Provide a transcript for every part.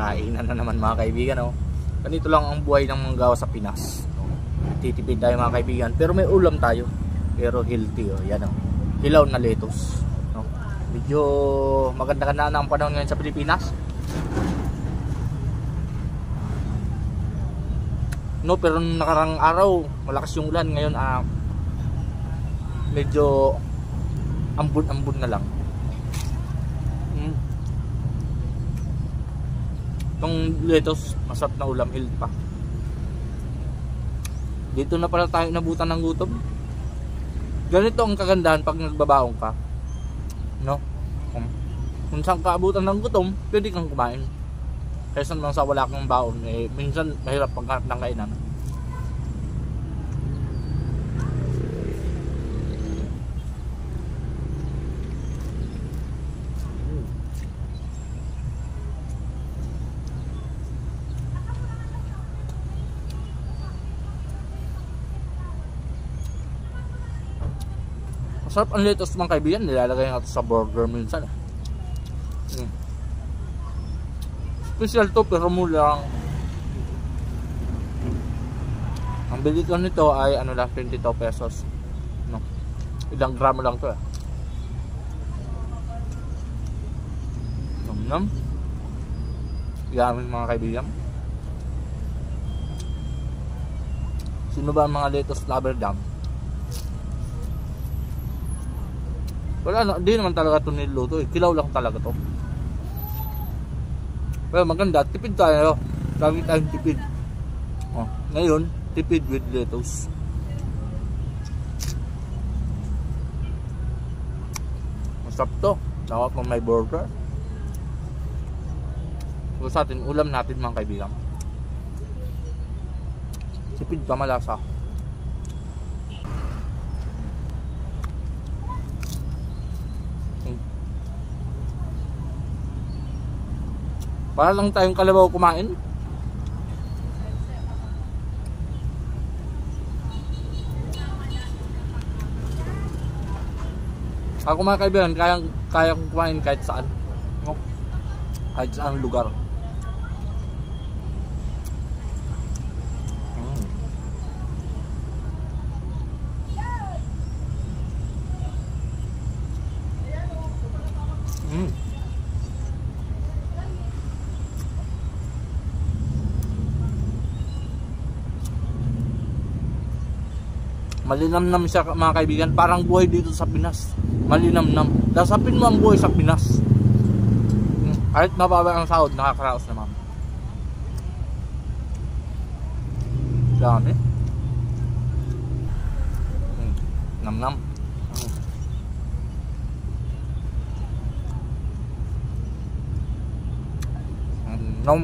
Kainan na naman mga kaibigan, oh. Ganito lang ang buhay ng manggawa sa Pinas. Titipid tayo mga kaibigan, pero may ulam tayo. Pero healthy, oh. Yan, oh. Hilaw na lettuce, no? Medyo maganda-ganda na ang panahon ngayon sa Pilipinas. No, pero nung nakarang araw, malakas yung ulan. Ngayon, medyo ambon-ambon na lang. Itong lettuce, masarap na ulam, healthy pa. Dito na pala tayo nabutan ng gutom. Ganito ang kagandahan pag nagbabaong ka, no? Kung saan ka abutan ng gutom, pwede kang kumain. Kaysa naman sa wala kang baon, minsan mahirap paghanap ng kainan. Masarap ang lettuce mga kaibigan, nilalagay natin sa burger minsan. Special to pero mura lang. Ang bili ko nito ay ano lang, 22 pesos. No. Ilang gramo lang to eh. Nam. Yamin mga kaibigan. Sino ba ang mga lettuce lover dam? Wala na, hindi naman talaga ito niluto eh. Kilaw lang talaga to. Pero maganda, tipid tayo. Lagi tayong tipid. Oh, ngayon, tipid with lettuce. Masarap to. Dapat mo may burger. So sa atin, ulam natin mga kaibigan. Tipid pa, malasa. Para lang tayong kalabaw kumain. Ako mga kaibigan, kaya kumain kahit saan. No? Kahit saan lugar. Malinamnam siya mga kaibigan, parang buhay dito sa Pinas. Malinamnam. Dasapin mo ang buhay sa Pinas. Kahit mababa ang sahod, nakakaraos naman. Dami. Namnam. Nom.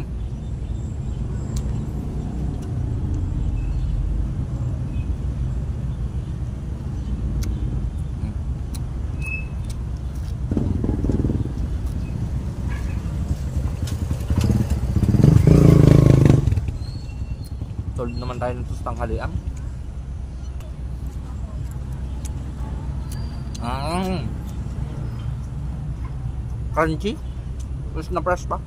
Tulad naman tayo nito sa tanghalian. Crunchy. Fresh na fresh pa.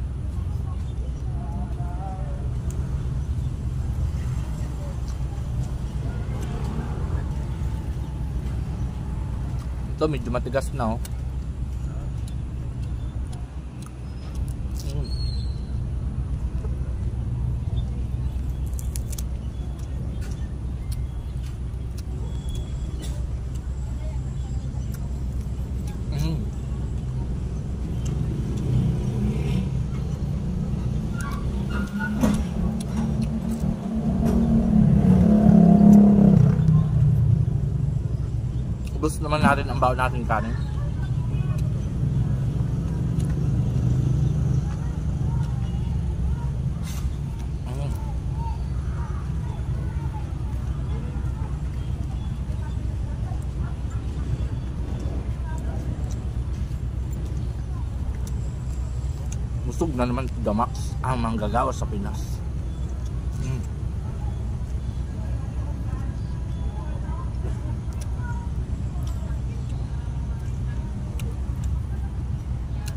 Ito medyo matigas na, oh. Ubus naman natin ang baon natin kanin. Busog na naman the max ang manggagawa sa Pinas.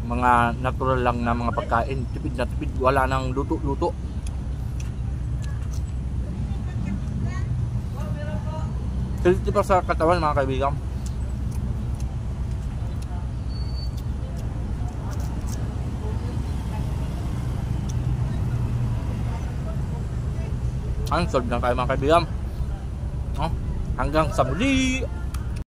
Mga mga natural lang na mga pagkain. Tipid na tipid, wala nang luto-luto. Healthy pa sa katawan mga kaibigan. Solve na tayo mga kaibigan. Hanggang sa muli.